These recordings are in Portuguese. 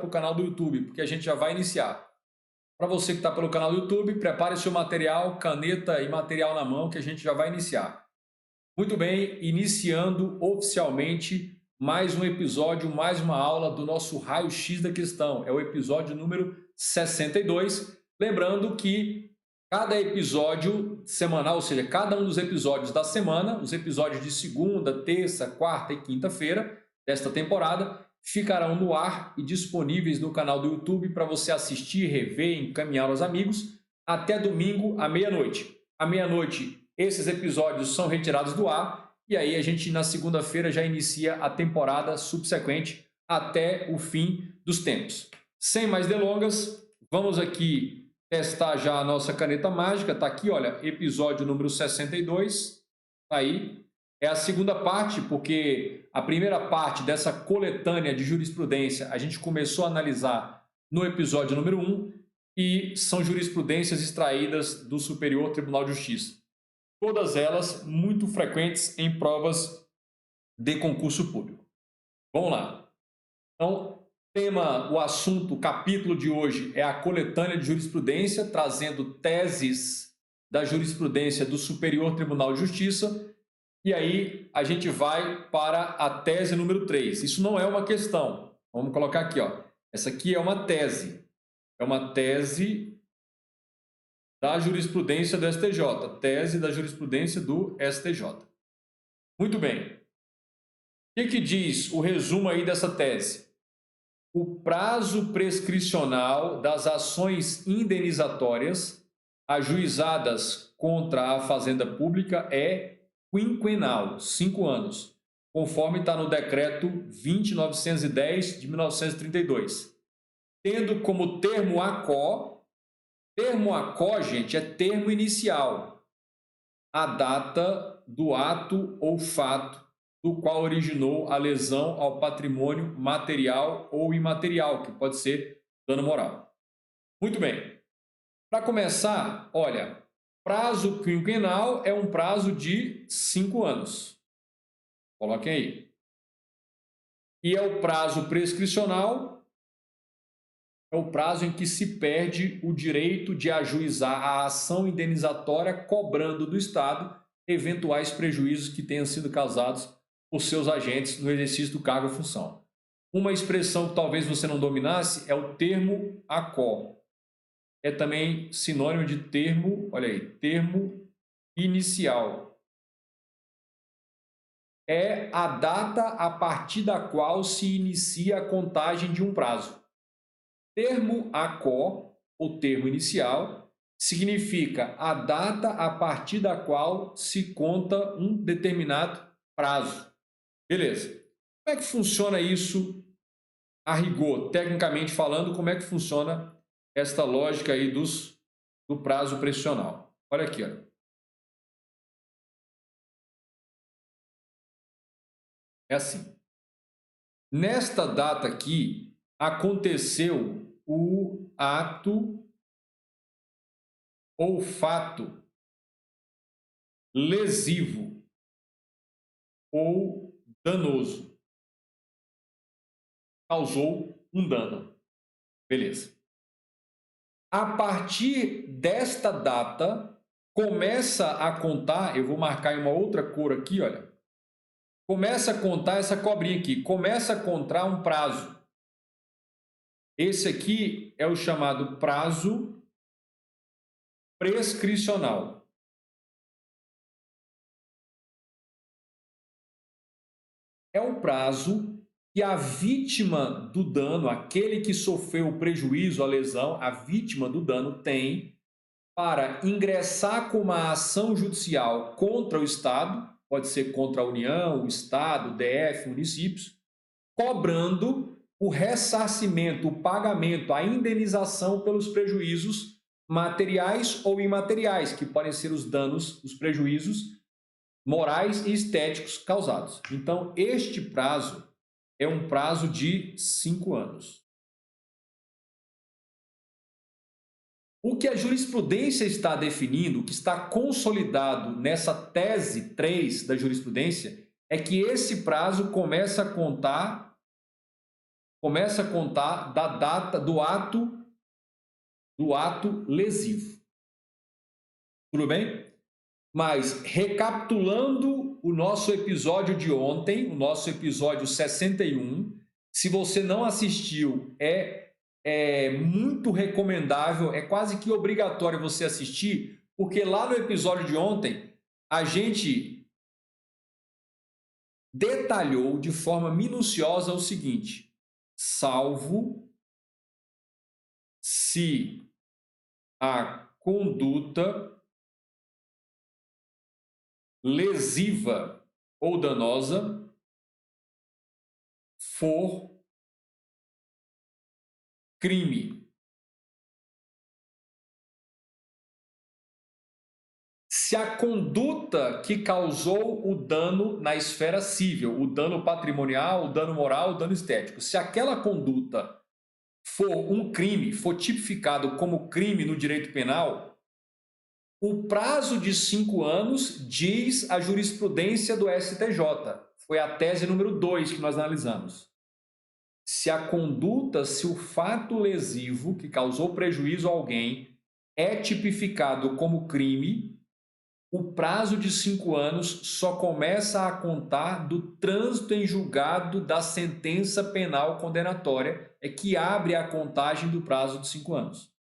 para o canal do YouTube, porque a gente já vai iniciar. Para você que está pelo canal do YouTube, prepare seu material, caneta e material na mão, que a gente já vai iniciar. Muito bem, iniciando oficialmente mais um episódio, mais uma aula do nosso Raio-X da Questão. É o episódio número 62. Lembrando que cada episódio semanal, ou seja, cada um dos episódios da semana, os episódios de segunda, terça, quarta e quinta-feira desta temporada, ficarão no ar e disponíveis no canal do YouTube para você assistir, rever e encaminhar aos amigos até domingo à meia-noite. À meia-noite, esses episódios são retirados do ar e aí a gente na segunda-feira já inicia a temporada subsequente até o fim dos tempos. Sem mais delongas, vamos aqui testar já a nossa caneta mágica. Está aqui, olha, episódio número 62. Tá aí. É a segunda parte, porque a primeira parte dessa coletânea de jurisprudência a gente começou a analisar no episódio número 1 e são jurisprudências extraídas do Superior Tribunal de Justiça. Todas elas muito frequentes em provas de concurso público. Vamos lá. Então, o assunto, o capítulo de hoje é a coletânea de jurisprudência, trazendo teses da jurisprudência do Superior Tribunal de Justiça. E aí a gente vai para a tese número 3. Isso não é uma questão. Vamos colocar aqui, ó. Essa aqui é uma tese. É uma tese da jurisprudência do STJ. Tese da jurisprudência do STJ. Muito bem. O que diz o resumo aí dessa tese? O prazo prescricional das ações indenizatórias ajuizadas contra a Fazenda Pública é quinquenal, 5 anos, conforme está no decreto 20.910 de 1932. Tendo como termo ACO, gente, é termo inicial, a data do ato ou fato do qual originou a lesão ao patrimônio material ou imaterial, que pode ser dano moral. Muito bem. Para começar, olha, prazo quinquenal é um prazo de 5 anos. Coloquem aí. E é o prazo prescricional, é o prazo em que se perde o direito de ajuizar a ação indenizatória cobrando do Estado eventuais prejuízos que tenham sido causados por seus agentes no exercício do cargo ou função. Uma expressão que talvez você não dominasse é o termo ACO. É também sinônimo de termo, olha aí, termo inicial. É a data a partir da qual se inicia a contagem de um prazo. Termo ACO, ou termo inicial, significa a data a partir da qual se conta um determinado prazo. Beleza. Como é que funciona isso a rigor? Tecnicamente falando, como é que funciona esta lógica aí do prazo prescricional? Olha aqui, olha. É assim. Nesta data aqui, aconteceu o ato ou fato lesivo ou danoso. Causou um dano. Beleza. A partir desta data, começa a contar, eu vou marcar em uma outra cor aqui, olha. Começa a contar essa cobrinha aqui, começa a contar um prazo. Esse aqui é o chamado prazo prescricional. É um prazo que a vítima do dano, aquele que sofreu o prejuízo, a lesão, a vítima do dano tem para ingressar com uma ação judicial contra o Estado, pode ser contra a União, o Estado, o DF, municípios, cobrando o ressarcimento, o pagamento, a indenização pelos prejuízos materiais ou imateriais, que podem ser os danos, os prejuízos morais e estéticos causados. Então, este prazo é um prazo de 5 anos. O que a jurisprudência está definindo, o que está consolidado nessa tese 3 da jurisprudência, é que esse prazo começa a contar começa a contar da data do ato lesivo. Tudo bem? Mas, recapitulando o nosso episódio de ontem, o nosso episódio 61, se você não assistiu, é muito recomendável, é quase que obrigatório você assistir, porque lá no episódio de ontem, a gente detalhou de forma minuciosa o seguinte: salvo se a conduta lesiva ou danosa for crime. Se a conduta que causou o dano na esfera civil, o dano patrimonial, o dano moral, o dano estético, se aquela conduta for um crime, for tipificado como crime no direito penal, o prazo de 5 anos diz a jurisprudência do STJ. Foi a tese número 2 que nós analisamos. Se a conduta, se o fato lesivo que causou prejuízo a alguém é tipificado como crime, o prazo de 5 anos só começa a contar do trânsito em julgado da sentença penal condenatória, é que abre a contagem do prazo de 5 anos.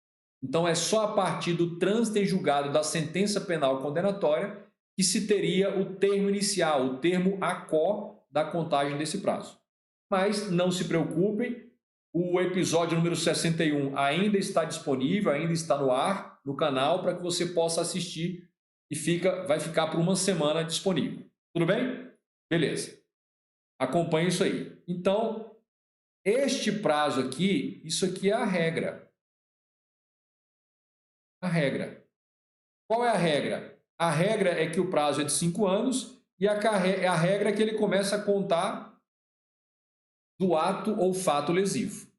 Então, é só a partir do trânsito em julgado da sentença penal condenatória que se teria o termo inicial, o termo ACO da contagem desse prazo. Mas não se preocupem, o episódio número 61 ainda está disponível, ainda está no ar, no canal, para que você possa assistir e vai ficar por uma semana disponível. Tudo bem? Beleza. Acompanhe isso aí. Então, este prazo aqui, isso aqui é a regra. A regra. Qual é a regra? A regra é que o prazo é de 5 anos e a regra é que ele começa a contar do ato ou fato lesivo.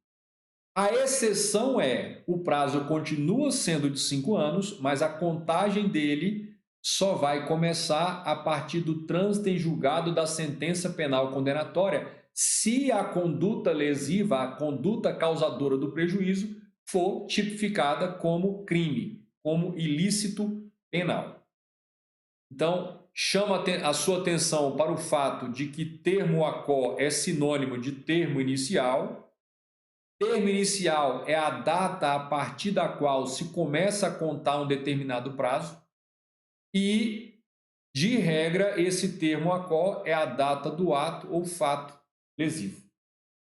A exceção é, o prazo continua sendo de 5 anos, mas a contagem dele só vai começar a partir do trânsito em julgado da sentença penal condenatória, se a conduta lesiva, a conduta causadora do prejuízo, for tipificada como crime, como ilícito penal. Então, chama a sua atenção para o fato de que termo ACO é sinônimo de termo inicial. Termo inicial é a data a partir da qual se começa a contar um determinado prazo e, de regra, esse termo ACO é a data do ato ou fato lesivo.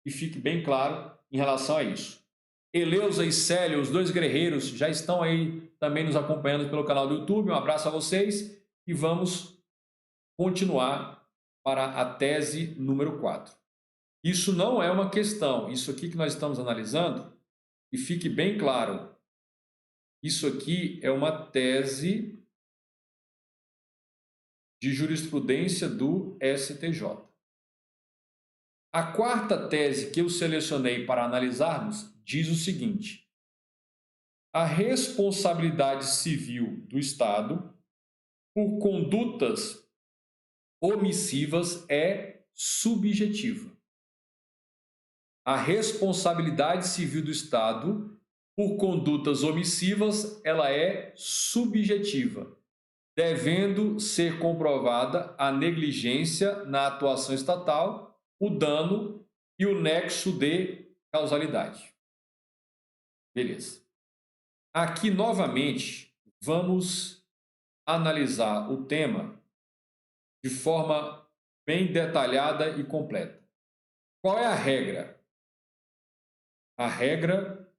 E fique bem claro em relação a isso. Eleusa e Célio, os dois guerreiros, já estão aí também nos acompanhando pelo canal do YouTube. Um abraço a vocês e vamos continuar para a tese número 4. Isso não é uma questão, isso aqui que nós estamos analisando, e fique bem claro, isso aqui é uma tese de jurisprudência do STJ. A quarta tese que eu selecionei para analisarmos diz o seguinte: a responsabilidade civil do Estado por condutas omissivas é subjetiva. A responsabilidade civil do Estado por condutas omissivas, ela é subjetiva, devendo ser comprovada a negligência na atuação estatal, o dano e o nexo de causalidade. Beleza. Aqui, novamente, vamos analisar o tema de forma bem detalhada e completa. Qual é a regra? A regra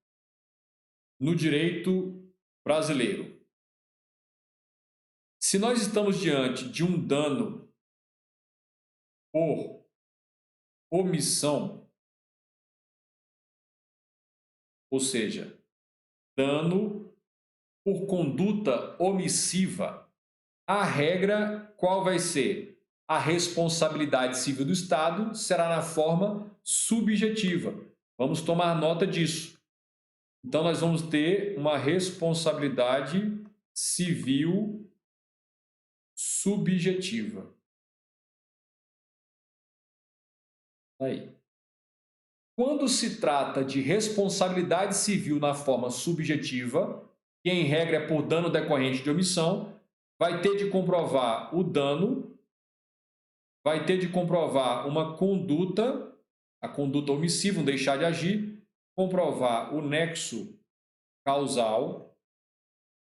no direito brasileiro. Se nós estamos diante de um dano por omissão, ou seja, dano por conduta omissiva, a regra qual vai ser? A responsabilidade civil do Estado será na forma subjetiva. Vamos tomar nota disso. Então, nós vamos ter uma responsabilidade civil subjetiva. Aí. Quando se trata de responsabilidade civil na forma subjetiva, que em regra é por dano decorrente de omissão, vai ter de comprovar o dano, vai ter de comprovar uma conduta, a conduta omissiva, um deixar de agir, comprovar o nexo causal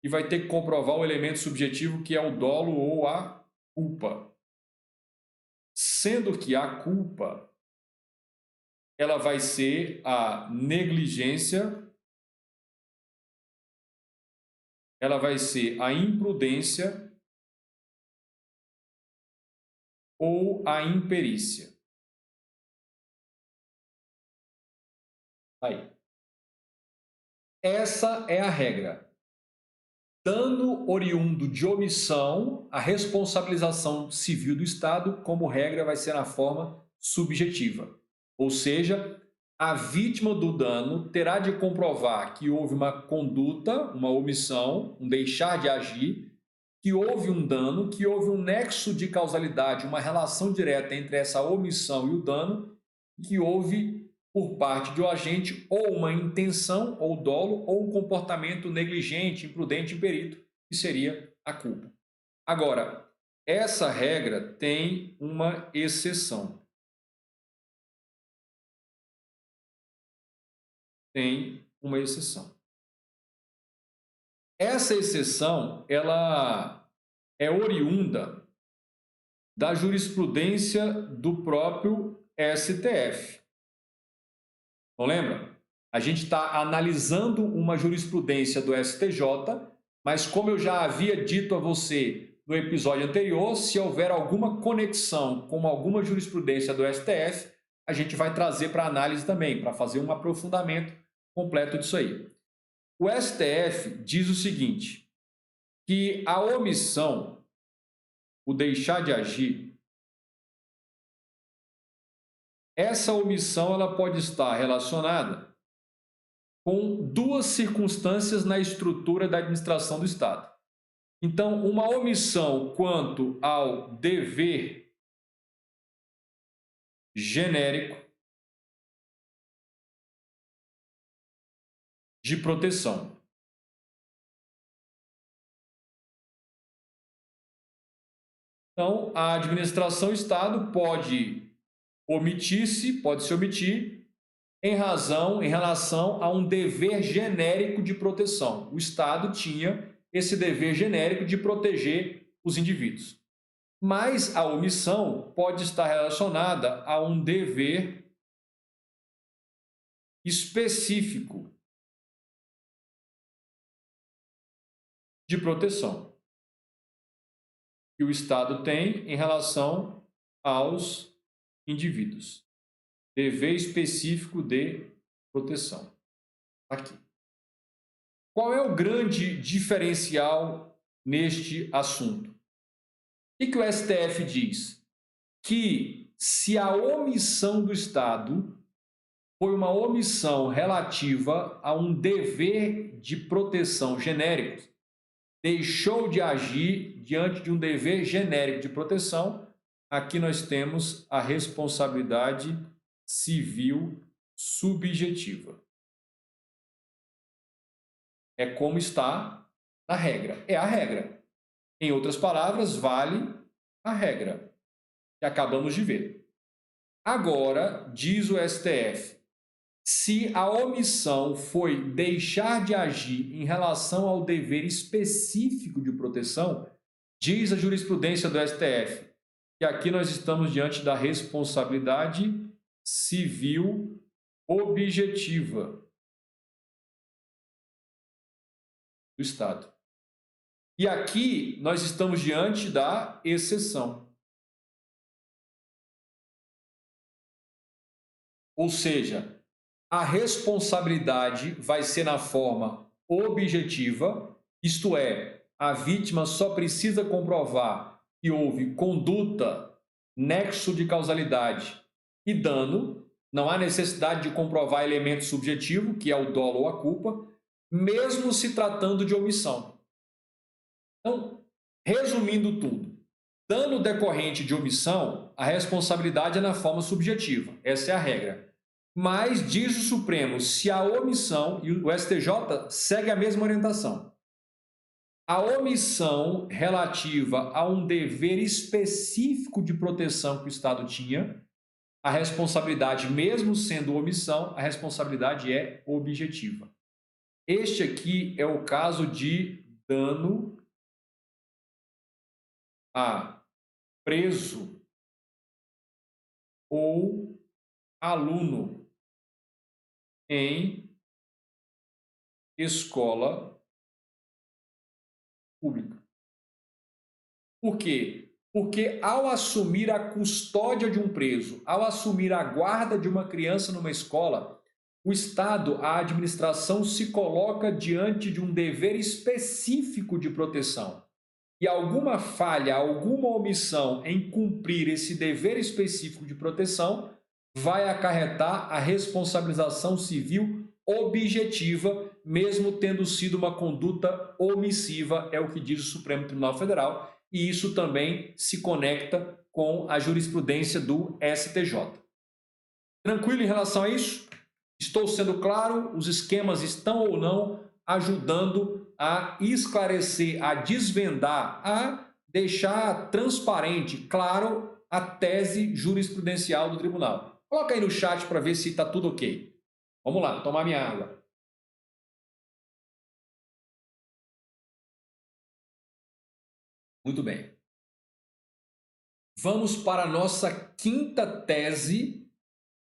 e vai ter que comprovar o elemento subjetivo que é o dolo ou a culpa. Sendo que a culpa ela vai ser a negligência, ela vai ser a imprudência ou a imperícia. Aí. Essa é a regra. Dano oriundo de omissão, a responsabilização civil do Estado, como regra, vai ser na forma subjetiva. Ou seja, a vítima do dano terá de comprovar que houve uma conduta, uma omissão, um deixar de agir, que houve um dano, que houve um nexo de causalidade, uma relação direta entre essa omissão e o dano, que houve por parte do agente ou uma intenção ou dolo ou um comportamento negligente, imprudente, imperito, que seria a culpa. Agora, essa regra tem uma exceção. Tem uma exceção. Essa exceção, ela é oriunda da jurisprudência do próprio STF. Não lembra? A gente está analisando uma jurisprudência do STJ, mas como eu já havia dito a você no episódio anterior, se houver alguma conexão com alguma jurisprudência do STF, a gente vai trazer para análise também, para fazer um aprofundamento completo disso aí. O STF diz o seguinte, que a omissão, o deixar de agir, essa omissão ela pode estar relacionada com duas circunstâncias na estrutura da administração do Estado. Então, uma omissão quanto ao dever genérico de proteção. Então, a administração Estado pode se omitir em relação a um dever genérico de proteção. O Estado tinha esse dever genérico de proteger os indivíduos. Mas a omissão pode estar relacionada a um dever específico de proteção que o Estado tem em relação aos indivíduos. Dever específico de proteção. Aqui. Qual é o grande diferencial neste assunto? O que o STF diz? Que se a omissão do Estado foi uma omissão relativa a um dever de proteção genérico, deixou de agir diante de um dever genérico de proteção, aqui nós temos a responsabilidade civil subjetiva. É como está na regra. É a regra. Em outras palavras, vale a regra que acabamos de ver. Agora, diz o STF, se a omissão foi deixar de agir em relação ao dever específico de proteção, diz a jurisprudência do STF, que aqui nós estamos diante da responsabilidade civil objetiva do Estado. E aqui nós estamos diante da exceção. Ou seja, a responsabilidade vai ser na forma objetiva, isto é, a vítima só precisa comprovar que houve conduta, nexo de causalidade e dano, não há necessidade de comprovar elemento subjetivo, que é o dolo ou a culpa, mesmo se tratando de omissão. Então, resumindo tudo, dano decorrente de omissão, a responsabilidade é na forma subjetiva, essa é a regra. Mas diz o Supremo, se a omissão, e o STJ segue a mesma orientação, a omissão relativa a um dever específico de proteção que o Estado tinha, a responsabilidade, mesmo sendo omissão, a responsabilidade é objetiva. Este aqui é o caso de dano a preso ou aluno em escola pública. Por quê? Porque ao assumir a custódia de um preso, ao assumir a guarda de uma criança numa escola, o Estado, a administração se coloca diante de um dever específico de proteção. E alguma falha, alguma omissão em cumprir esse dever específico de proteção vai acarretar a responsabilização civil objetiva, mesmo tendo sido uma conduta omissiva, é o que diz o Supremo Tribunal Federal, e isso também se conecta com a jurisprudência do STJ. Tranquilo em relação a isso? Estou sendo claro? Os esquemas estão ou não ajudando a esclarecer, a desvendar, a deixar transparente, claro, a tese jurisprudencial do tribunal? Coloca aí no chat para ver se está tudo ok. Vamos lá, tomar minha água. Muito bem. Vamos para a nossa quinta tese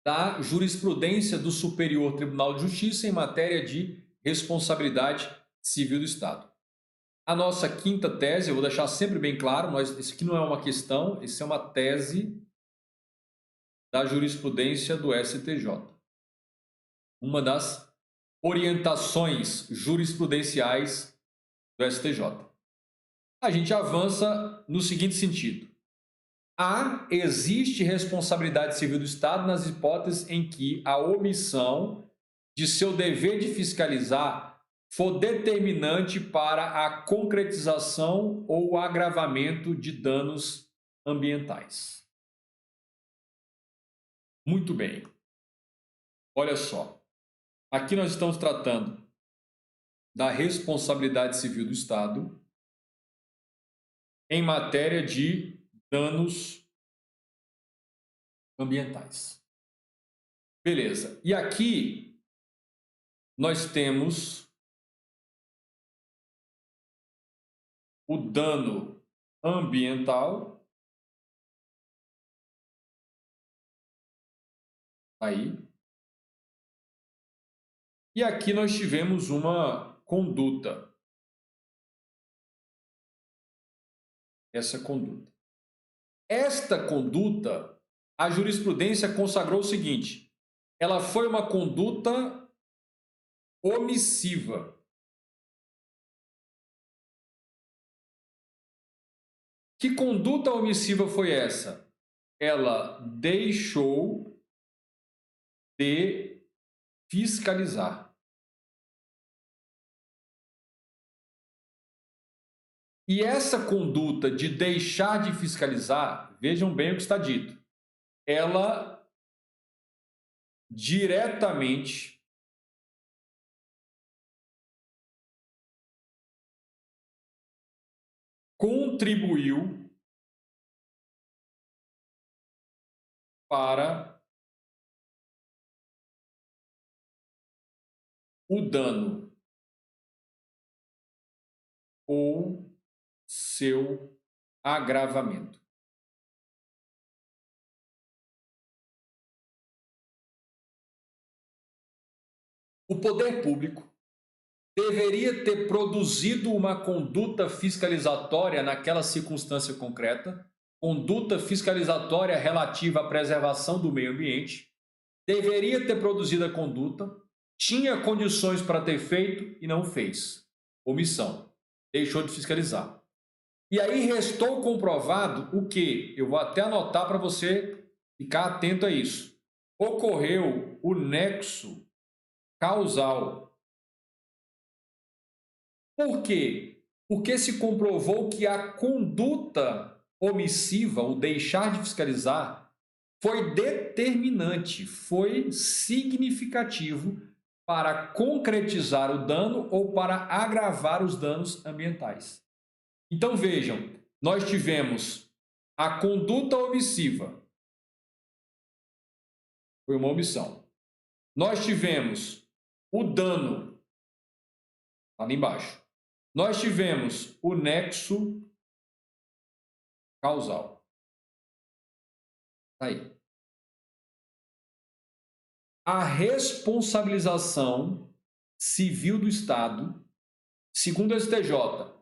da jurisprudência do Superior Tribunal de Justiça em matéria de responsabilidade civil do Estado. A nossa quinta tese, eu vou deixar sempre bem claro, isso aqui não é uma questão, isso é uma tese da jurisprudência do STJ. Uma das orientações jurisprudenciais do STJ. A gente avança no seguinte sentido. Existe responsabilidade civil do Estado nas hipóteses em que a omissão de seu dever de fiscalizar for determinante para a concretização ou agravamento de danos ambientais. Muito bem. Olha só. Aqui nós estamos tratando da responsabilidade civil do Estado em matéria de danos ambientais. Beleza. E aqui nós temos o dano ambiental. Aí. E aqui nós tivemos uma conduta. Essa conduta. Esta conduta, a jurisprudência consagrou o seguinte: ela foi uma conduta omissiva. Que conduta omissiva foi essa? Ela deixou de fiscalizar. E essa conduta de deixar de fiscalizar, vejam bem o que está dito, ela diretamente contribuiu para o dano ou seu agravamento. O poder público deveria ter produzido uma conduta fiscalizatória naquela circunstância concreta, conduta fiscalizatória relativa à preservação do meio ambiente, deveria ter produzido a conduta, tinha condições para ter feito e não fez. Omissão. Deixou de fiscalizar. E aí restou comprovado o que? Eu vou até anotar para você ficar atento a isso. Ocorreu o nexo causal. Por quê? Porque se comprovou que a conduta omissiva, o deixar de fiscalizar, foi determinante, foi significativo para concretizar o dano ou para agravar os danos ambientais. Então vejam, nós tivemos a conduta omissiva, foi uma omissão. Nós tivemos o dano, ali embaixo. Nós tivemos o nexo causal. Aí. A responsabilização civil do Estado, segundo o STJ,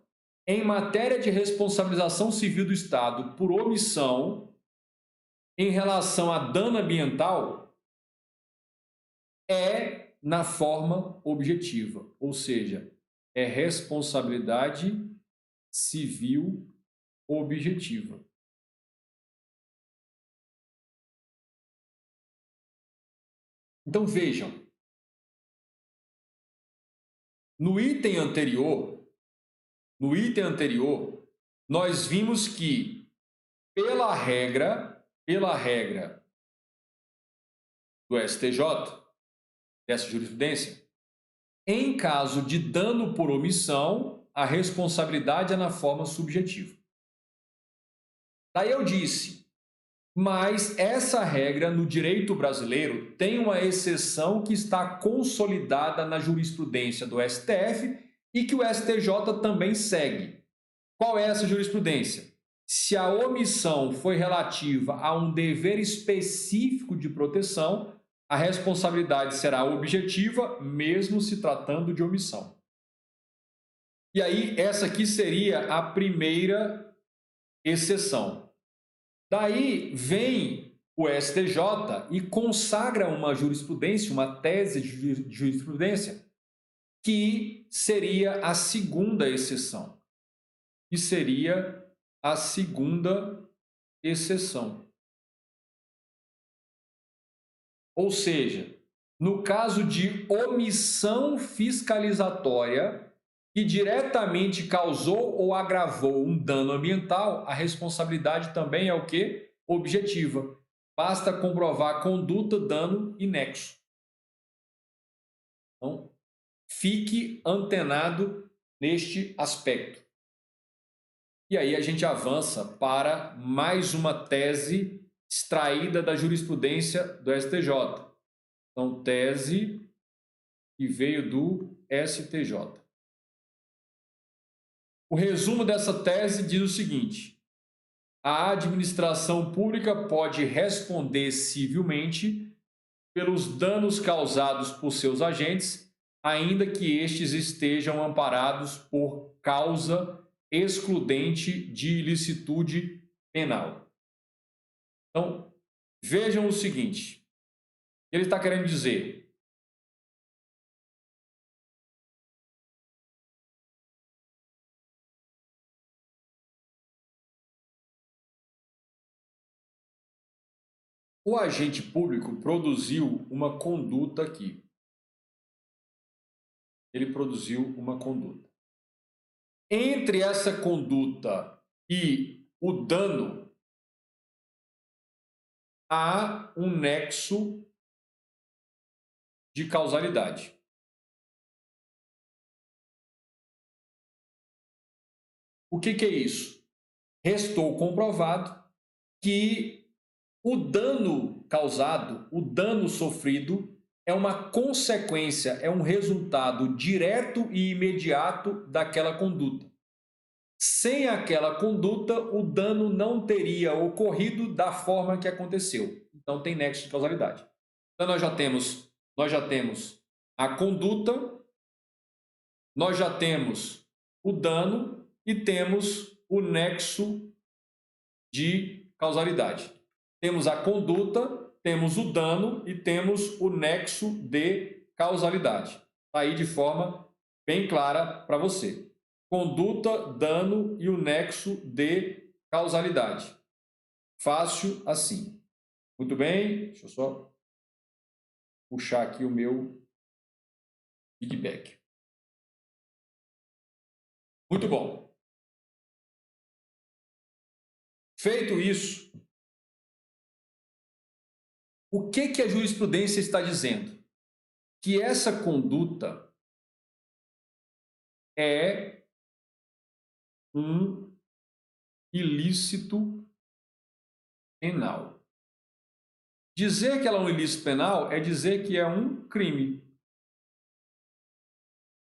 em matéria de responsabilização civil do Estado por omissão em relação a dano ambiental é na forma objetiva, ou seja, é responsabilidade civil objetiva. Então vejam, no item anterior, nós vimos que pela regra do STJ, dessa jurisprudência, em caso de dano por omissão, a responsabilidade é na forma subjetiva. Daí eu disse, mas essa regra no direito brasileiro tem uma exceção que está consolidada na jurisprudência do STF e que o STJ também segue. Qual é essa jurisprudência? Se a omissão foi relativa a um dever específico de proteção, a responsabilidade será objetiva, mesmo se tratando de omissão. E aí, essa aqui seria a primeira exceção. Daí vem o STJ e consagra uma jurisprudência, uma tese de jurisprudência, que seria a segunda exceção. Que seria a segunda exceção. Ou seja, no caso de omissão fiscalizatória que diretamente causou ou agravou um dano ambiental, a responsabilidade também é o quê? Objetiva. Basta comprovar conduta, dano e nexo. Então, fique antenado neste aspecto. E aí a gente avança para mais uma tese extraída da jurisprudência do STJ. Então, tese que veio do STJ. O resumo dessa tese diz o seguinte: a administração pública pode responder civilmente pelos danos causados por seus agentes, ainda que estes estejam amparados por causa excludente de ilicitude penal. Então, vejam o seguinte: ele está querendo dizer o agente público produziu uma conduta aqui. Ele produziu uma conduta. Entre essa conduta e o dano, há um nexo de causalidade. O que é isso? Restou comprovado que o dano causado, o dano sofrido, é uma consequência, é um resultado direto e imediato daquela conduta. Sem aquela conduta, o dano não teria ocorrido da forma que aconteceu. Então tem nexo de causalidade. Então nós já temos a conduta, nós já temos o dano e temos o nexo de causalidade. Temos a conduta, temos o dano e temos o nexo de causalidade. Está aí de forma bem clara para você. Conduta, dano e o nexo de causalidade. Fácil assim. Muito bem, deixa eu só puxar aqui o meu feedback. Muito bom. Feito isso, O que a jurisprudência está dizendo? Que essa conduta é um ilícito penal. Dizer que ela é um ilícito penal é dizer que é um crime.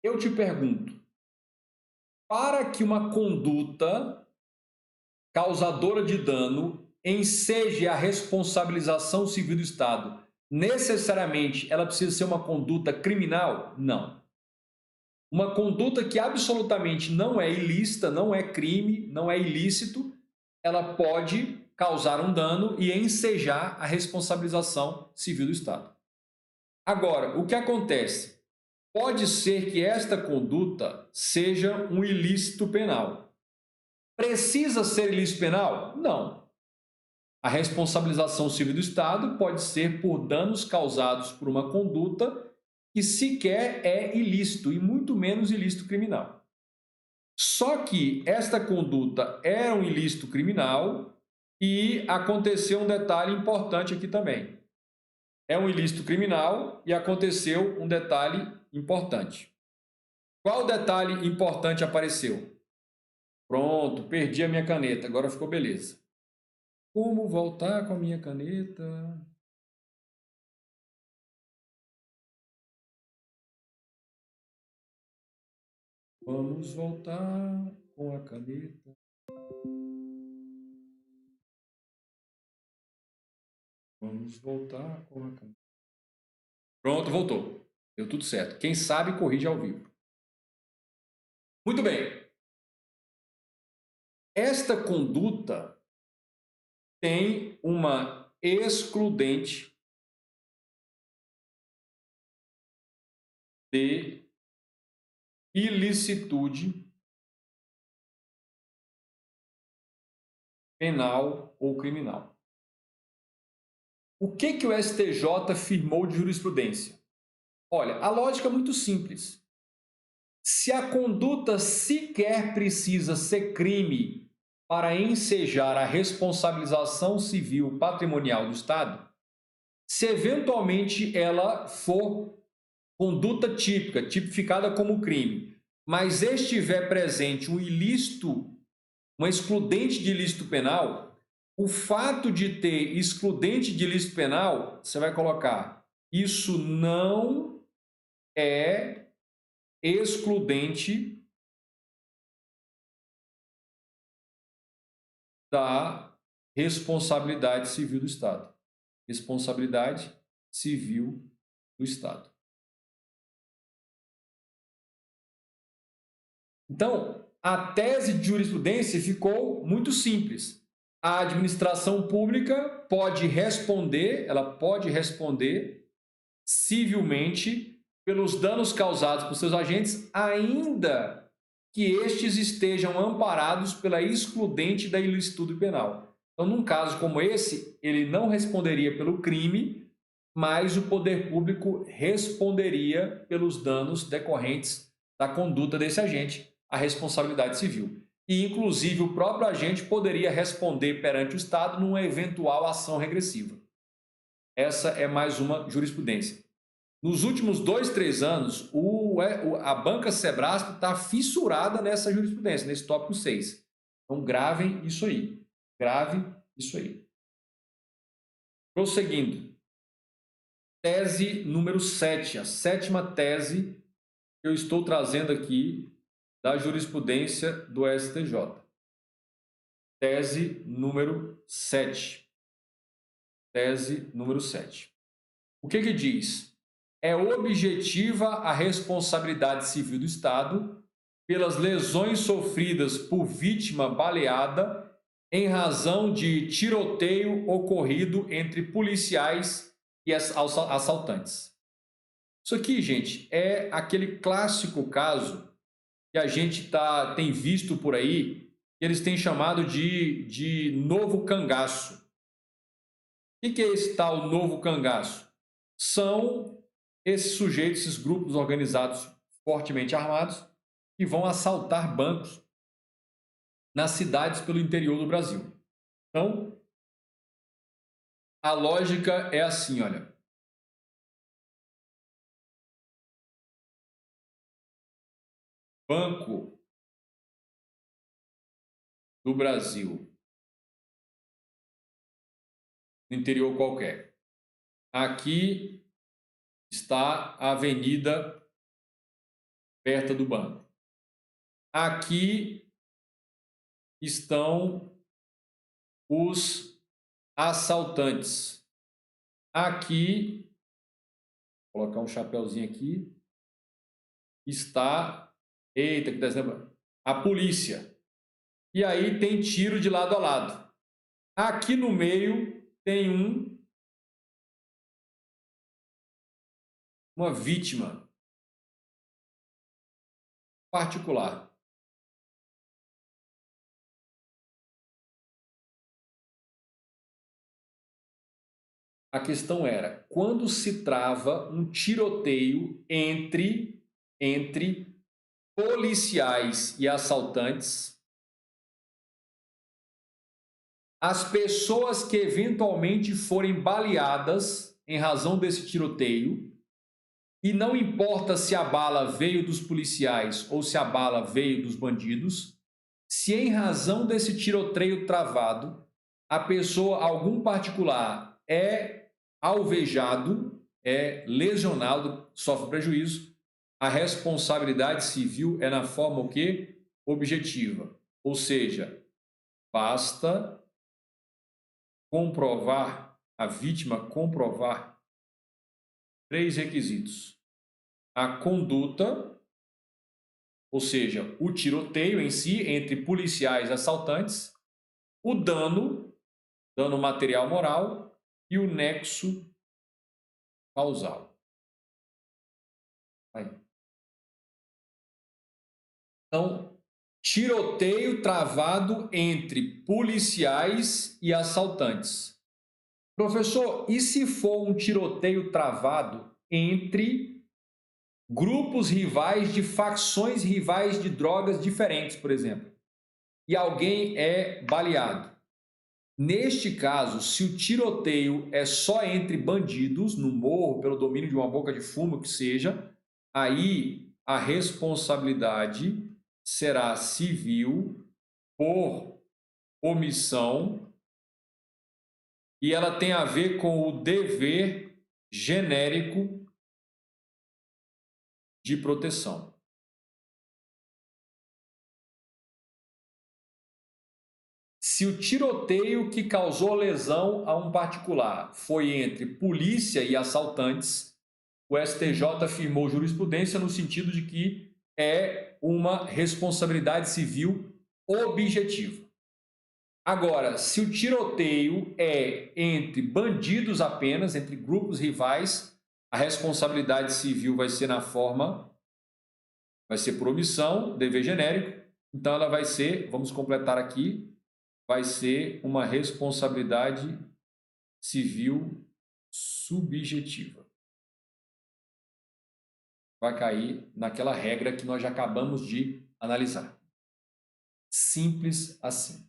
Eu te pergunto, para que uma conduta causadora de dano enseje a responsabilização civil do Estado, necessariamente ela precisa ser uma conduta criminal? Não. Uma conduta que absolutamente não é ilícita, não é crime, não é ilícito, ela pode causar um dano e ensejar a responsabilização civil do Estado. Agora, o que acontece? Pode ser que esta conduta seja um ilícito penal. Precisa ser ilícito penal? Não. A responsabilização civil do Estado pode ser por danos causados por uma conduta que sequer é ilícito e muito menos ilícito criminal. Só que esta conduta é um ilícito criminal e aconteceu um detalhe importante aqui também. É um ilícito criminal e aconteceu um detalhe importante. Qual detalhe importante apareceu? Pronto, perdi a minha caneta, agora ficou beleza. Como voltar com a minha caneta? Vamos voltar com a caneta. Vamos voltar com a caneta. Pronto, voltou. Deu tudo certo. Quem sabe corrige ao vivo. Muito bem. Esta conduta tem uma excludente de ilicitude penal ou criminal. O que o STJ firmou de jurisprudência? Olha, a lógica é muito simples. Se a conduta sequer precisa ser crime para ensejar a responsabilização civil patrimonial do Estado, se eventualmente ela for conduta típica, tipificada como crime, mas estiver presente um ilícito, uma excludente de ilícito penal, o fato de ter excludente de ilícito penal, você vai colocar, isso não é excludente da responsabilidade civil do Estado. Responsabilidade civil do Estado. Então, a tese de jurisprudência ficou muito simples. A administração pública pode responder, ela pode responder civilmente pelos danos causados por seus agentes, ainda que estes estejam amparados pela excludente da ilicitude penal. Então, num caso como esse, ele não responderia pelo crime, mas o poder público responderia pelos danos decorrentes da conduta desse agente, a responsabilidade civil. E, inclusive, o próprio agente poderia responder perante o Estado numa eventual ação regressiva. Essa é mais uma jurisprudência. Nos últimos 2, 3 anos, a banca Sebrasp está fissurada nessa jurisprudência, nesse tópico 6. Então, gravem isso aí. Grave isso aí. Prosseguindo. Tese número 7, a sétima tese que eu estou trazendo aqui da jurisprudência do STJ. Tese número 7. Tese número 7. O que diz? É objetiva a responsabilidade civil do Estado pelas lesões sofridas por vítima baleada em razão de tiroteio ocorrido entre policiais e assaltantes. Isso aqui, gente, é aquele clássico caso que a gente tem visto por aí, que eles têm chamado de novo cangaço. O que é esse tal novo cangaço? São esses sujeitos, esses grupos organizados fortemente armados, que vão assaltar bancos nas cidades pelo interior do Brasil. Então, A lógica é assim, olha. Banco do Brasil, no interior qualquer. Aqui está a avenida perto do banco. Aqui estão os assaltantes. Aqui, vou colocar um chapéuzinho aqui, está, eita, que dezembro, a polícia. E aí tem tiro de lado a lado. Aqui no meio tem uma vítima particular. A questão era, quando se trava um tiroteio entre policiais e assaltantes, as pessoas que eventualmente forem baleadas em razão desse tiroteio, e não importa se a bala veio dos policiais ou se a bala veio dos bandidos, se em razão desse tiroteio travado, a pessoa, algum particular, é alvejado, é lesionado, sofre prejuízo, a responsabilidade civil é na forma o quê? Objetiva. Ou seja, basta comprovar, a vítima comprovar 3 requisitos. A conduta, ou seja, o tiroteio em si entre policiais e assaltantes, o dano material moral e o nexo causal. Aí. Então, tiroteio travado entre policiais e assaltantes. Professor, e se for um tiroteio travado entre grupos rivais de facções rivais de drogas diferentes, por exemplo, e alguém é baleado? Neste caso, se o tiroteio é só entre bandidos no morro, pelo domínio de uma boca de fumo, que seja, aí a responsabilidade será civil por omissão e ela tem a ver com o dever genérico de proteção. Se o tiroteio que causou lesão a um particular foi entre polícia e assaltantes, o STJ afirmou jurisprudência no sentido de que é uma responsabilidade civil objetiva. Agora, se o tiroteio é entre bandidos apenas, entre grupos rivais, a responsabilidade civil vai ser na forma, vai ser por omissão, dever genérico, então ela vai ser, vamos completar aqui, vai ser uma responsabilidade civil subjetiva. Vai cair naquela regra que nós já acabamos de analisar. Simples assim.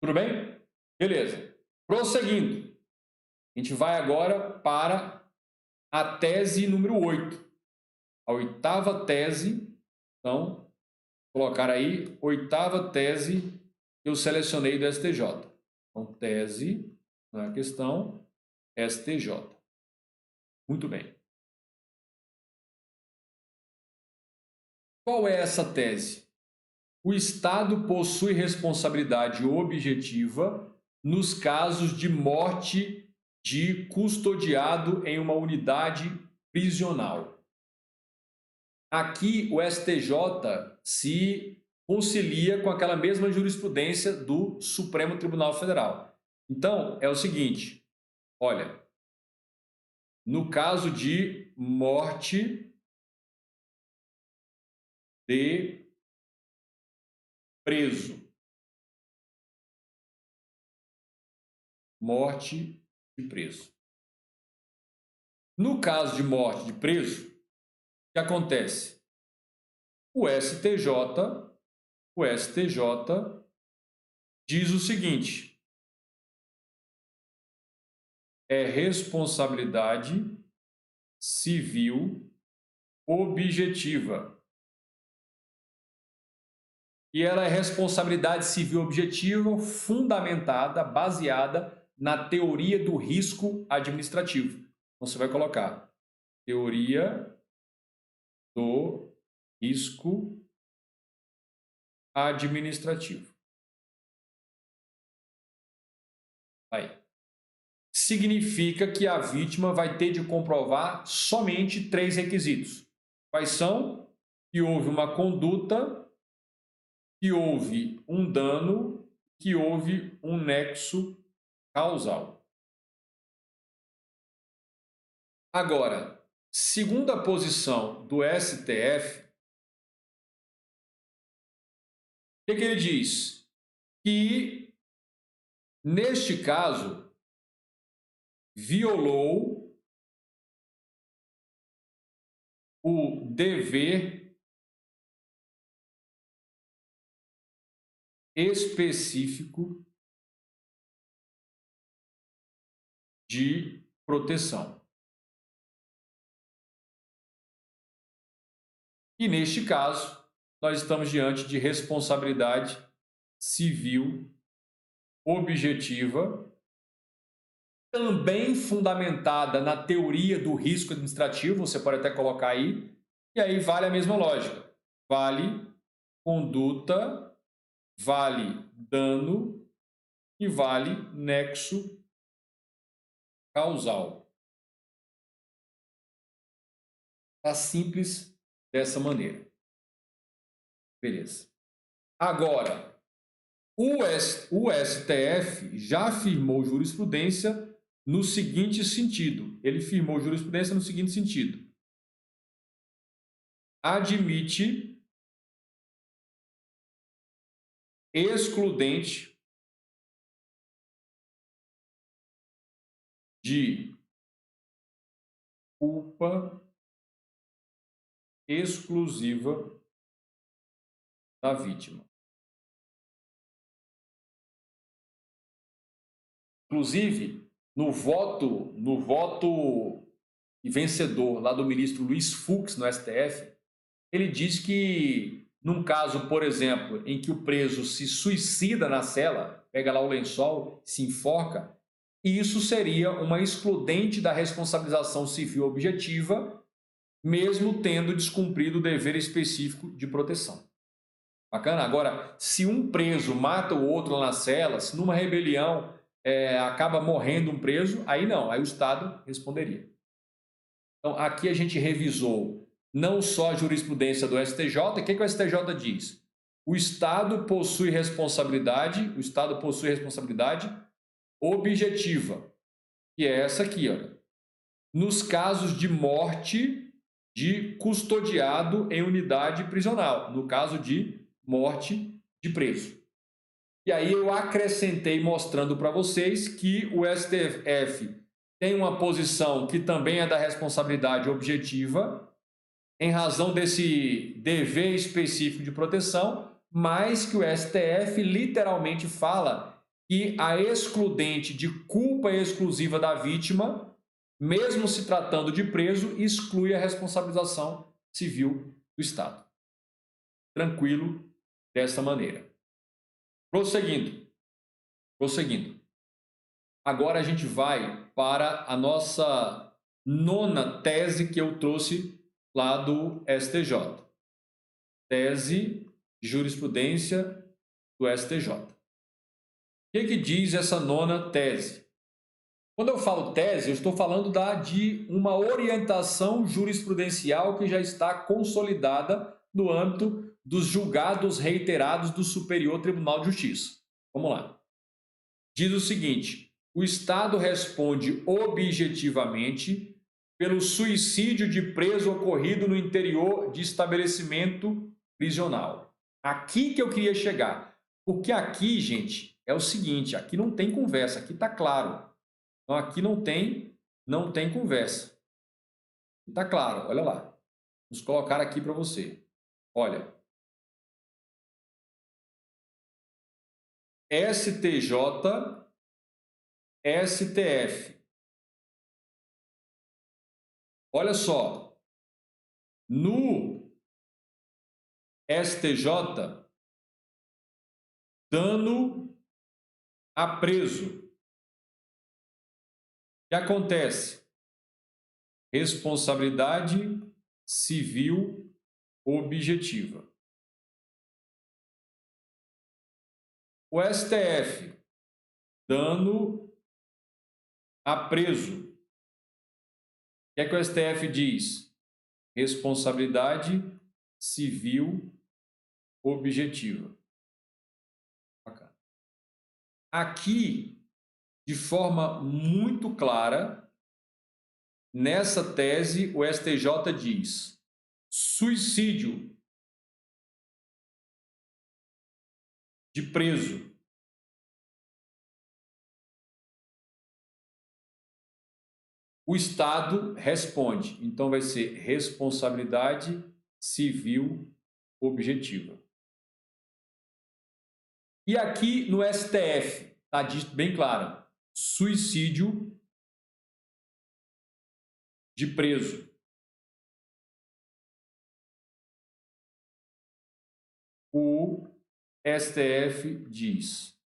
Tudo bem? Beleza. Prosseguindo. A gente vai agora para a tese número 8. A oitava tese. Então, colocar aí, oitava tese que eu selecionei do STJ. Então, tese, na questão, STJ. Muito bem. Qual é essa tese? O Estado possui responsabilidade objetiva nos casos de morte de custodiado em uma unidade prisional. Aqui o STJ se concilia com aquela mesma jurisprudência do Supremo Tribunal Federal. Então, é o seguinte, olha, no caso de morte de preso, morte de preso. No caso de morte de preso, o que acontece? O STJ diz o seguinte: é responsabilidade civil objetiva. E ela é responsabilidade civil objetiva fundamentada, baseada na teoria do risco administrativo. Então, você vai colocar teoria do risco administrativo. Aí. Significa que a vítima vai ter de comprovar somente 3 requisitos. Quais são? Que houve uma conduta, que houve um dano, que houve um nexo causal. Agora, segundo a posição do STF, o que ele diz? Que, neste caso, violou o dever específico de proteção. E, neste caso, nós estamos diante de responsabilidade civil objetiva, também fundamentada na teoria do risco administrativo, você pode até colocar aí, e aí vale a mesma lógica. Vale conduta, vale dano e vale nexo causal. Tá simples dessa maneira. Beleza. Agora, o STF já afirmou jurisprudência no seguinte sentido. Ele firmou jurisprudência no seguinte sentido. Admite excludente de culpa exclusiva da vítima. Inclusive, no voto vencedor lá do ministro Luiz Fux no STF, ele diz que, num caso, por exemplo, em que o preso se suicida na cela, pega lá o lençol, se enforca, isso seria uma excludente da responsabilização civil objetiva, mesmo tendo descumprido o dever específico de proteção. Bacana? Agora, se um preso mata o outro lá na cela, se numa rebelião acaba morrendo um preso, aí não, aí o Estado responderia. Então, aqui a gente revisou não só a jurisprudência do STJ, o que o STJ diz? O Estado possui responsabilidade objetiva, que é essa aqui, ó, nos casos de morte de custodiado em unidade prisional, no caso de morte de preso. E aí eu acrescentei mostrando para vocês que o STF tem uma posição que também é da responsabilidade objetiva, em razão desse dever específico de proteção, mas que o STF literalmente fala que a excludente de culpa exclusiva da vítima, mesmo se tratando de preso, exclui a responsabilização civil do Estado. Tranquilo dessa maneira. Prosseguindo. Agora a gente vai para a nossa 9ª tese que eu trouxe lá do STJ. Tese de jurisprudência do STJ. O que diz essa 9ª tese? Quando eu falo tese, eu estou falando de uma orientação jurisprudencial que já está consolidada no âmbito dos julgados reiterados do Superior Tribunal de Justiça. Vamos lá. Diz o seguinte: o Estado responde objetivamente pelo suicídio de preso ocorrido no interior de estabelecimento prisional. Aqui que eu queria chegar. Porque aqui, gente, é o seguinte, aqui não tem conversa, aqui está claro. Então, aqui não tem conversa. Está claro, olha lá. Vamos colocar aqui para você. Olha. STJ, STF. Olha só, no STJ, dano a preso. O que acontece? Responsabilidade civil objetiva. O STF, dano a preso. O que é que o STF diz? Responsabilidade civil objetiva. Bacana. Aqui, de forma muito clara, nessa tese, o STJ diz: suicídio de preso o Estado responde. Então, vai ser responsabilidade civil objetiva. E aqui no STF, está dito bem claro, suicídio de preso. O STF diz,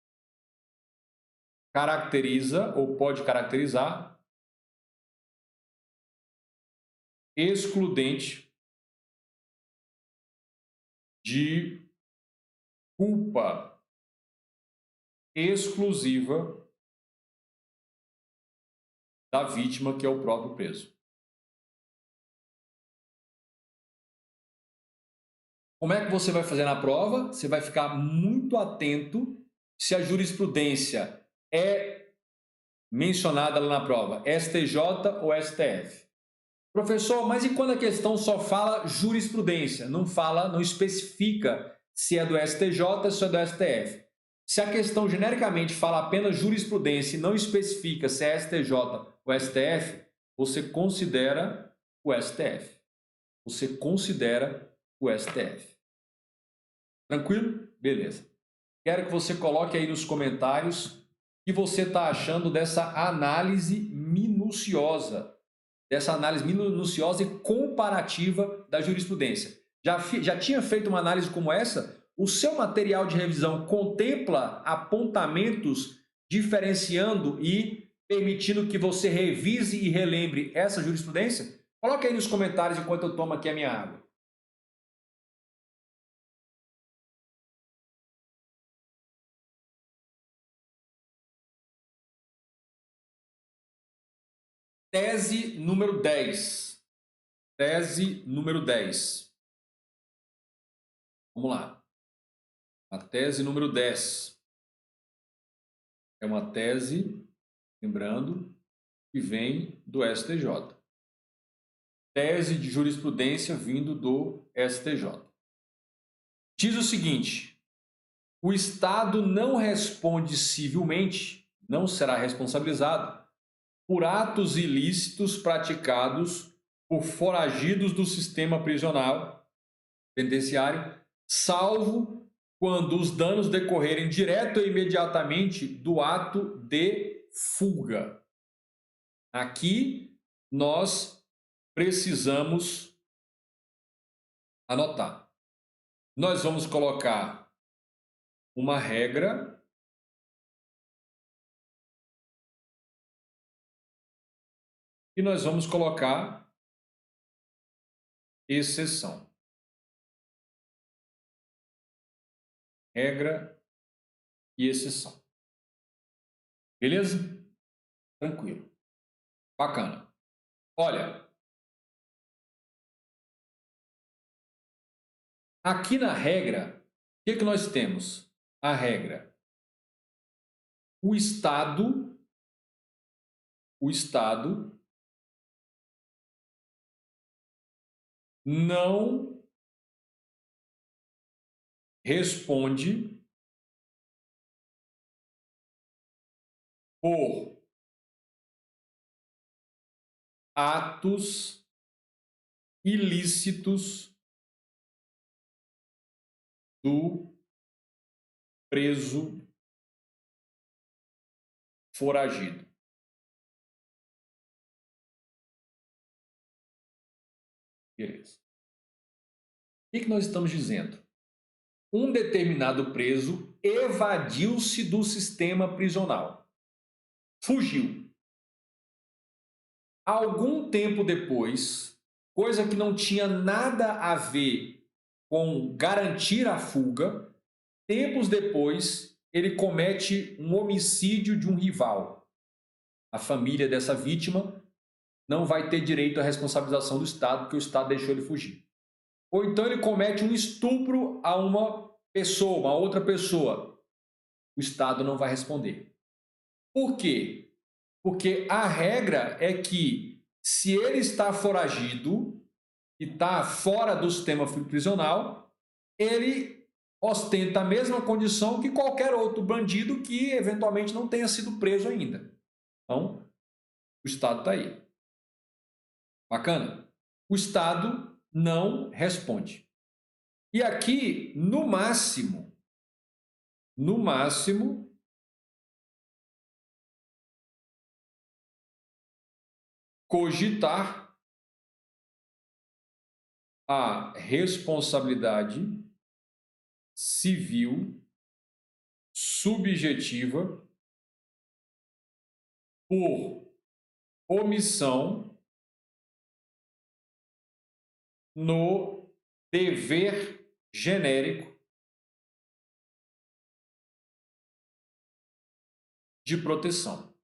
caracteriza ou pode caracterizar excludente de culpa exclusiva da vítima, que é o próprio preso. Como é que você vai fazer na prova? Você vai ficar muito atento se a jurisprudência é mencionada lá na prova, STJ ou STF. Professor, mas e quando a questão só fala jurisprudência? Não fala, não especifica se é do STJ ou se é do STF. Se a questão genericamente fala apenas jurisprudência e não especifica se é STJ ou STF, você considera o STF. Você considera o STF. Tranquilo? Beleza. Quero que você coloque aí nos comentários o que você está achando dessa análise minuciosa e comparativa da jurisprudência. Já tinha feito uma análise como essa? O seu material de revisão contempla apontamentos diferenciando e permitindo que você revise e relembre essa jurisprudência? Coloque aí nos comentários enquanto eu tomo aqui a minha água. Tese número 10. Tese número 10. Vamos lá. A tese número 10 é uma tese, lembrando, que vem do STJ. Tese de jurisprudência vindo do STJ. Diz o seguinte: o Estado não responde civilmente, não será responsabilizado por atos ilícitos praticados por foragidos do sistema prisional penitenciário, salvo quando os danos decorrerem direto e imediatamente do ato de fuga. Aqui nós precisamos anotar. Nós vamos colocar uma regra e nós vamos colocar exceção. Regra e exceção. Beleza? Tranquilo. Bacana. Olha, aqui na regra, o que nós temos? A regra. O Estado não responde por atos ilícitos do preso foragido. Beleza. O que nós estamos dizendo? Um determinado preso evadiu-se do sistema prisional. Fugiu. Algum tempo depois, coisa que não tinha nada a ver com garantir a fuga, tempos depois, ele comete um homicídio de um rival. A família dessa vítima não vai ter direito à responsabilização do Estado, porque o Estado deixou ele fugir. Ou então ele comete um estupro a uma pessoa, uma outra pessoa. O Estado não vai responder. Por quê? Porque a regra é que se ele está foragido e está fora do sistema prisional, ele ostenta a mesma condição que qualquer outro bandido que eventualmente não tenha sido preso ainda. Então, o Estado está aí. Bacana? O Estado não responde. E aqui, no máximo, cogitar a responsabilidade civil subjetiva por omissão no dever genérico de proteção.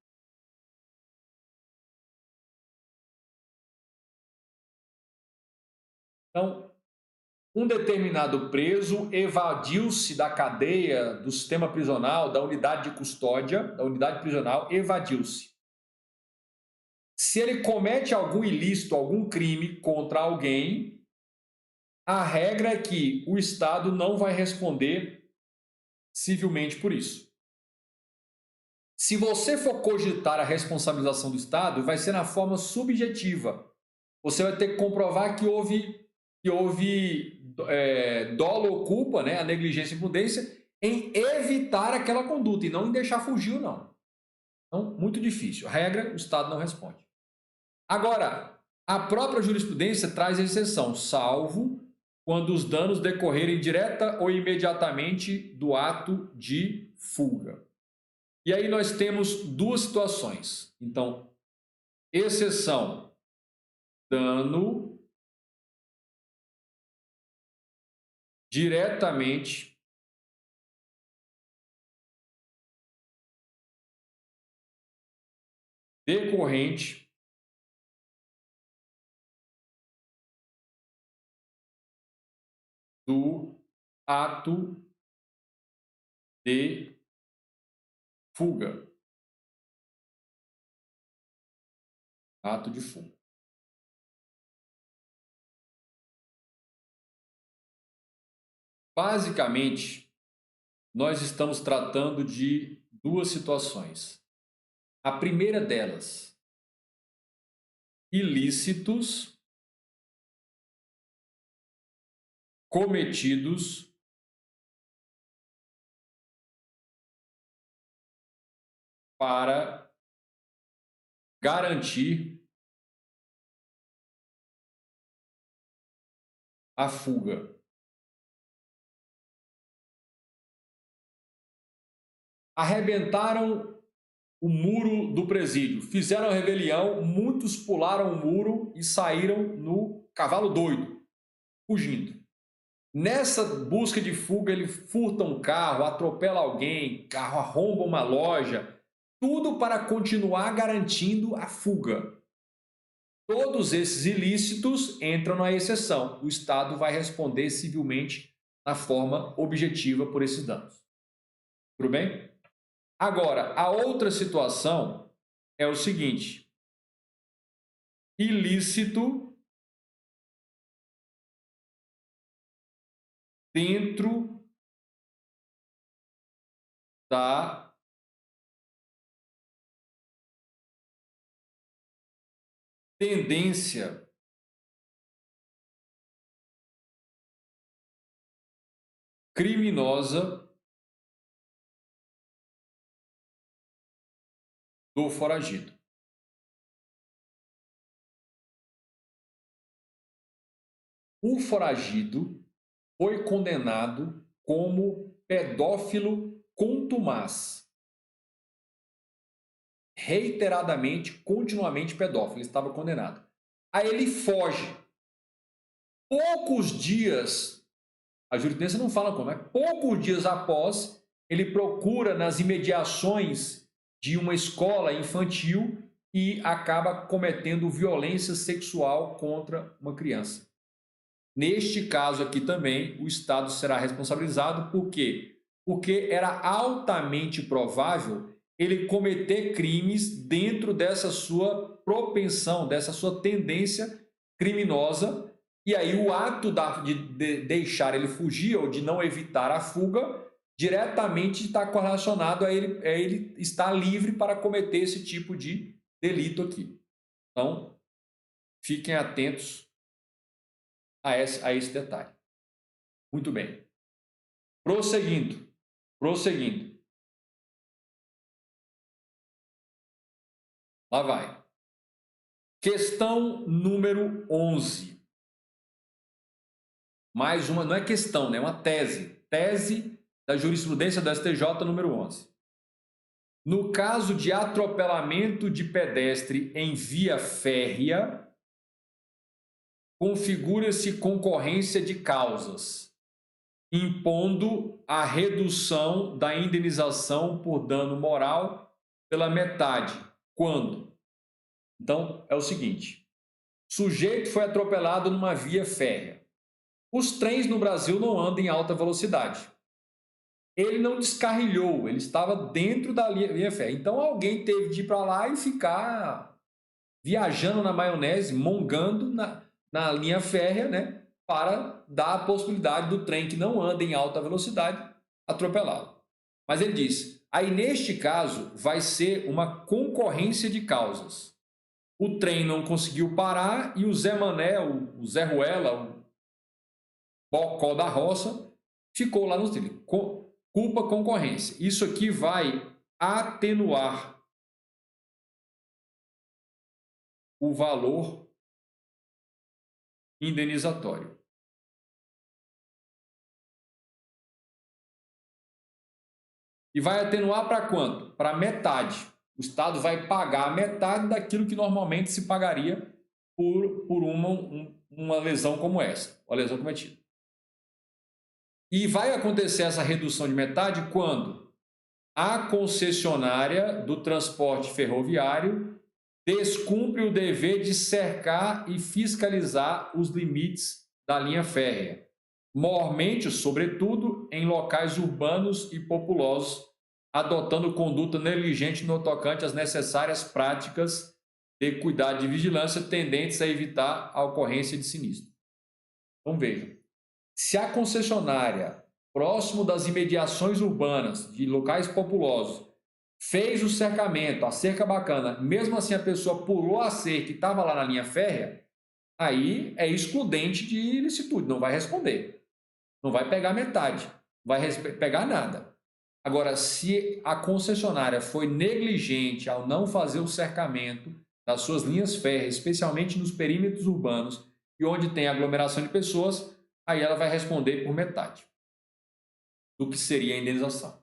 Então, um determinado preso evadiu-se da cadeia, do sistema prisional, da unidade de custódia, da unidade prisional, evadiu-se. Se ele comete algum ilícito, algum crime contra alguém, a regra é que o Estado não vai responder civilmente por isso. Se você for cogitar a responsabilização do Estado, vai ser na forma subjetiva. Você vai ter que comprovar que houve dolo ou culpa, né, a negligência e imprudência, em evitar aquela conduta e não em deixar fugir ou não. Então, muito difícil. A regra, o Estado não responde. Agora, a própria jurisprudência traz a exceção, salvo quando os danos decorrerem direta ou imediatamente do ato de fuga. E aí nós temos duas situações. Então, exceção, dano diretamente decorrente do ato de fuga. Ato de fuga. Basicamente, nós estamos tratando de duas situações. A primeira delas, ilícitos cometidos para garantir a fuga. Arrebentaram o muro do presídio, fizeram a rebelião, muitos pularam o muro e saíram no cavalo doido, fugindo. Nessa busca de fuga, ele furta um carro, atropela alguém, carro arromba uma loja, tudo para continuar garantindo a fuga. Todos esses ilícitos entram na exceção. O Estado vai responder civilmente na forma objetiva por esses danos. Tudo bem? Agora, a outra situação é o seguinte: ilícito dentro da tendência criminosa do foragido. o foragido foi condenado como pedófilo contumaz. Reiteradamente, continuamente pedófilo, ele estava condenado. Aí ele foge. Poucos dias, a jurisprudência não fala como, poucos dias após, ele procura nas imediações de uma escola infantil e acaba cometendo violência sexual contra uma criança. Neste caso aqui também, o Estado será responsabilizado. Por quê? Porque era altamente provável ele cometer crimes dentro dessa sua propensão, dessa sua tendência criminosa. E aí o ato de deixar ele fugir ou de não evitar a fuga diretamente está correlacionado a ele estar livre para cometer esse tipo de delito aqui. Então, fiquem atentos a esse detalhe. Muito bem. Prosseguindo. Lá vai. Questão número 11. Mais uma, não é questão, né? É uma tese. Tese da jurisprudência do STJ número 11. No caso de atropelamento de pedestre em via férrea, configura-se concorrência de causas, impondo a redução da indenização por dano moral pela metade. Quando? Então, é o seguinte. Sujeito foi atropelado numa via férrea. Os trens no Brasil não andam em alta velocidade. Ele não descarrilhou, ele estava dentro da via férrea. Então, alguém teve de ir para lá e ficar viajando na maionese, mongando na linha férrea, né? Para dar a possibilidade do trem que não anda em alta velocidade atropelá-lo. Mas ele diz, aí neste caso vai ser uma concorrência de causas. O trem não conseguiu parar e o Zé Mané, o Zé Ruela, o Bocó da roça, ficou lá no trilho. Culpa concorrência. Isso aqui vai atenuar o valor indenizatório. E vai atenuar para quanto? Para metade. O Estado vai pagar a metade daquilo que normalmente se pagaria por uma lesão como essa, uma lesão cometida. E vai acontecer essa redução de metade quando a concessionária do transporte ferroviário descumpre o dever de cercar e fiscalizar os limites da linha férrea, mormente, sobretudo, em locais urbanos e populosos, adotando conduta negligente no tocante às necessárias práticas de cuidado e vigilância tendentes a evitar a ocorrência de sinistro. Então vejam, se a concessionária, próximo das imediações urbanas, de locais populosos, fez o cercamento, a cerca bacana, mesmo assim a pessoa pulou a cerca e estava lá na linha férrea, aí é excludente de ilicitude, não vai responder. Não vai pegar metade, não vai pegar nada. Agora, se a concessionária foi negligente ao não fazer o cercamento das suas linhas férreas, especialmente nos perímetros urbanos e onde tem aglomeração de pessoas, aí ela vai responder por metade do que seria a indenização.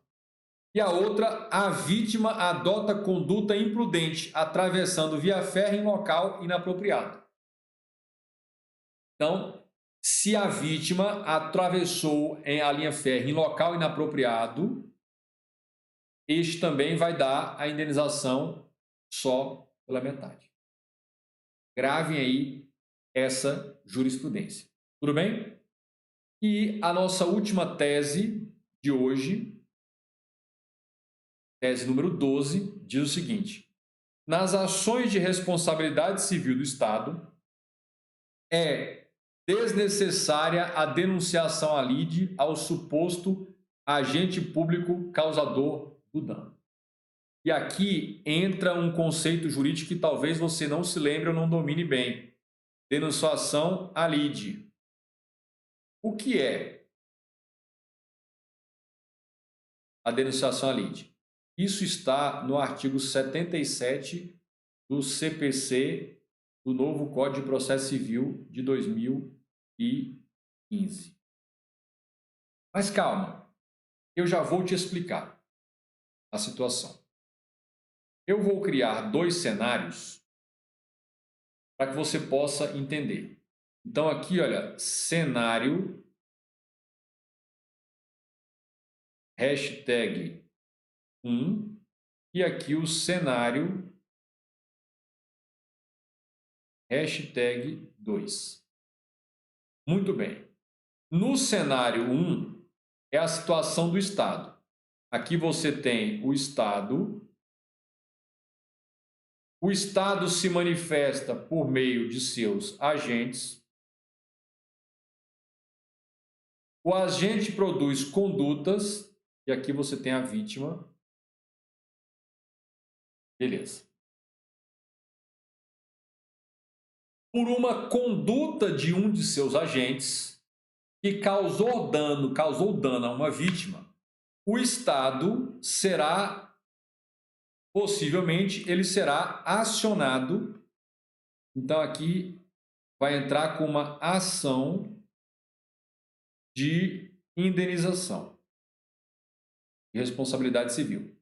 E a outra, a vítima adota conduta imprudente, atravessando via férrea em local inapropriado. Então, se a vítima atravessou a linha férrea em local inapropriado, este também vai dar a indenização só pela metade. Gravem aí essa jurisprudência. Tudo bem? E a nossa última tese de hoje, tese número 12, diz o seguinte: nas ações de responsabilidade civil do Estado, é desnecessária a denunciação à lide ao suposto agente público causador do dano. E aqui entra um conceito jurídico que talvez você não se lembre ou não domine bem. Denunciação à lide. O que é a denunciação à lide? Isso está no artigo 77 do CPC, do novo Código de Processo Civil de 2000 115. Mas calma, eu já vou te explicar a situação. Eu vou criar dois cenários para que você possa entender. Então aqui, olha, cenário hashtag 1 e aqui o cenário hashtag 2. Muito bem. No cenário 1 é a situação do Estado. Aqui você tem o Estado. O Estado se manifesta por meio de seus agentes. O agente produz condutas. E aqui você tem a vítima. Beleza. Por uma conduta de um de seus agentes que causou dano a uma vítima, o Estado será, possivelmente, ele será acionado. Então aqui vai entrar com uma ação de indenização e responsabilidade civil.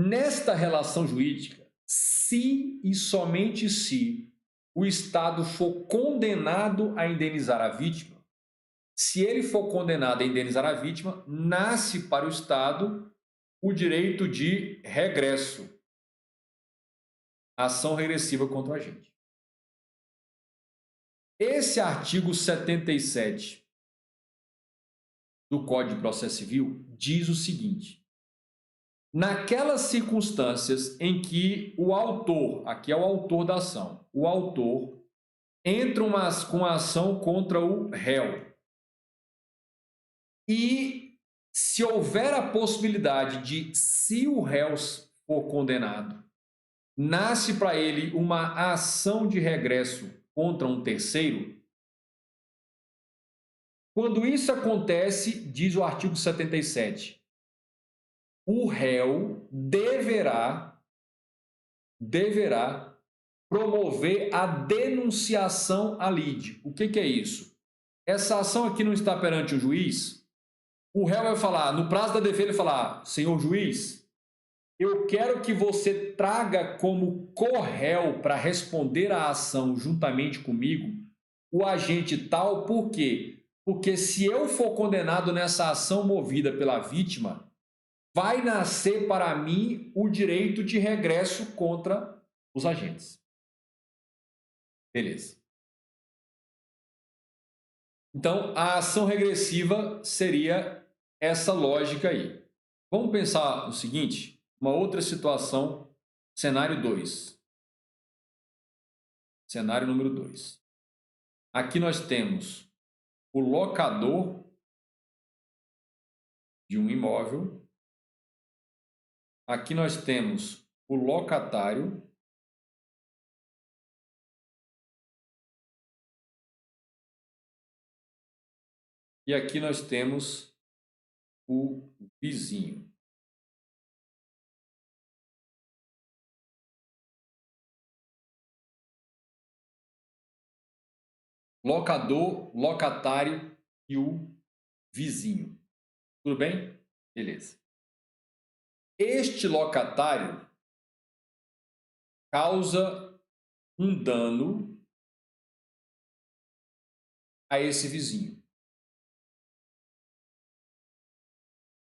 Nesta relação jurídica, se e somente se o Estado for condenado a indenizar a vítima, se ele for condenado a indenizar a vítima, nasce para o Estado o direito de regresso, ação regressiva contra o agente. Esse artigo 77 do Código de Processo Civil diz o seguinte: naquelas circunstâncias em que o autor, aqui é o autor da ação, o autor entra com a ação contra o réu e se houver a possibilidade de, se o réu for condenado, nasce para ele uma ação de regresso contra um terceiro, quando isso acontece, diz o artigo 77, o réu deverá promover a denunciação à lide. O que é isso? Essa ação aqui não está perante o juiz? O réu vai falar, no prazo da defesa, ele falar, senhor juiz, eu quero que você traga como corréu para responder à ação juntamente comigo o agente tal, por quê? Porque se eu for condenado nessa ação movida pela vítima, vai nascer para mim o direito de regresso contra os agentes. Beleza. Então, a ação regressiva seria essa lógica aí. Vamos pensar o seguinte, uma outra situação, cenário 2. Cenário número 2. Aqui nós temos o locador de um imóvel. Aqui nós temos o locatário. E aqui nós temos o vizinho. Locador, locatário e o vizinho. Tudo bem? Beleza. Este locatário causa um dano a esse vizinho.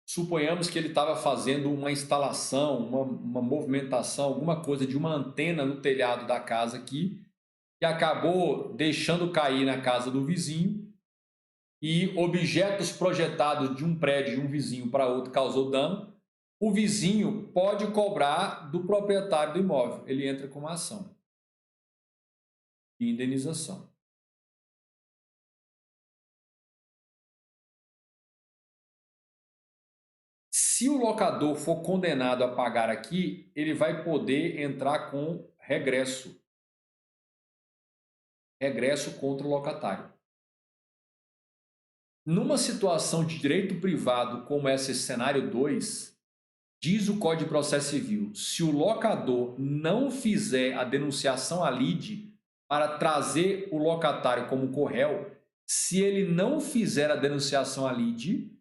Suponhamos que ele estava fazendo uma instalação, uma movimentação, alguma coisa de uma antena no telhado da casa aqui, que acabou deixando cair na casa do vizinho e objetos projetados de um prédio de um vizinho para outro causou dano. O vizinho pode cobrar do proprietário do imóvel. Ele entra com uma ação de indenização. Se o locador for condenado a pagar aqui, ele vai poder entrar com regresso. Regresso contra o locatário. Numa situação de direito privado como esse cenário 2, Diz o Código de Processo Civil, se o locador não fizer a denunciação à lide para trazer o locatário como corréu, se ele não fizer a denunciação à lide,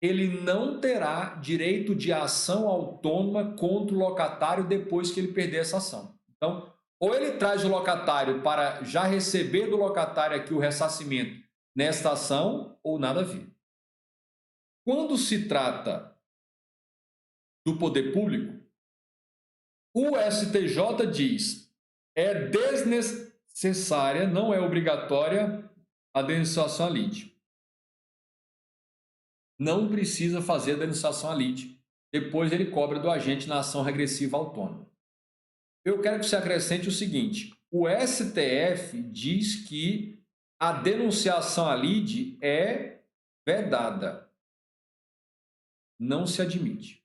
ele não terá direito de ação autônoma contra o locatário depois que ele perder essa ação. Então, ou ele traz o locatário para já receber do locatário aqui o ressarcimento nesta ação, ou nada a ver. Quando se trata do poder público, o STJ diz é desnecessária, não é obrigatória a denunciação à lide. Não precisa fazer a denunciação à lide. Depois ele cobra do agente na ação regressiva autônoma. Eu quero que você acrescente o seguinte: o STF diz que a denunciação à lide é vedada. Não se admite.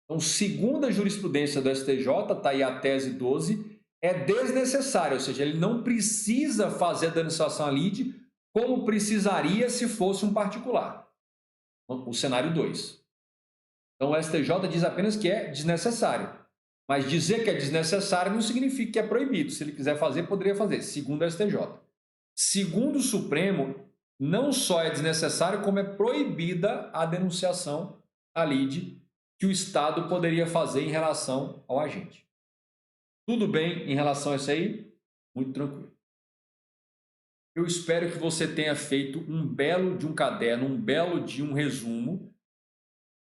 Então, segundo a jurisprudência do STJ, está aí a tese 12, é desnecessário, ou seja, ele não precisa fazer a denunciação à lide como precisaria se fosse um particular. O cenário 2. Então, o STJ diz apenas que é desnecessário. Mas dizer que é desnecessário não significa que é proibido. Se ele quiser fazer, poderia fazer, segundo o STJ. Segundo o Supremo, não só é desnecessário, como é proibida a denunciação à lide que o Estado poderia fazer em relação ao agente. Tudo bem em relação a isso aí? Muito tranquilo. Eu espero que você tenha feito um belo de um caderno, um belo de um resumo,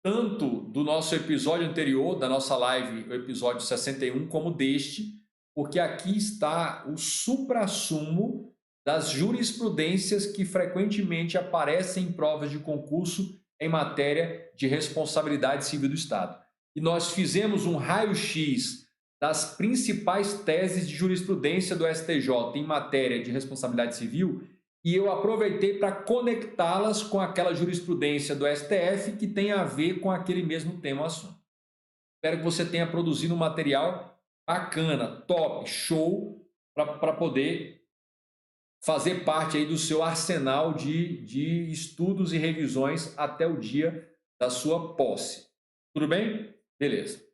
tanto do nosso episódio anterior, da nossa live, o episódio 61, como deste, porque aqui está o suprassumo das jurisprudências que frequentemente aparecem em provas de concurso em matéria de responsabilidade civil do Estado. E nós fizemos um raio-x das principais teses de jurisprudência do STJ em matéria de responsabilidade civil, e eu aproveitei para conectá-las com aquela jurisprudência do STF que tem a ver com aquele mesmo tema assunto. Espero que você tenha produzido um material bacana, top, show, para poder fazer parte aí do seu arsenal de estudos e revisões até o dia da sua posse. Tudo bem? Beleza.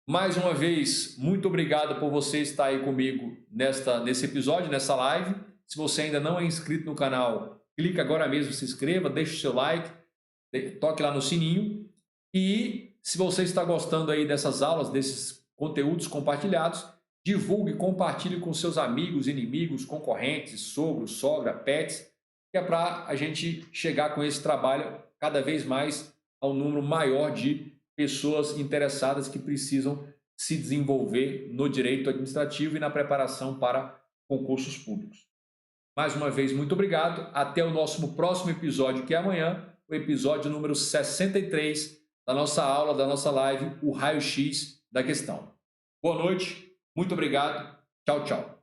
Mais uma vez, muito obrigado por você estar aí comigo nesse episódio, nessa live. Se você ainda não é inscrito no canal, clique agora mesmo, se inscreva, deixe o seu like, toque lá no sininho. E se você está gostando aí dessas aulas, desses conteúdos compartilhados, divulgue, compartilhe com seus amigos, inimigos, concorrentes, sogros, sogra, pets, que é para a gente chegar com esse trabalho cada vez mais ao número maior de pessoas interessadas que precisam se desenvolver no direito administrativo e na preparação para concursos públicos. Mais uma vez, muito obrigado. Até o nosso próximo episódio, que é amanhã, o episódio número 63 da nossa aula, da nossa live, o raio-x da questão. Boa noite, muito obrigado. Tchau, tchau.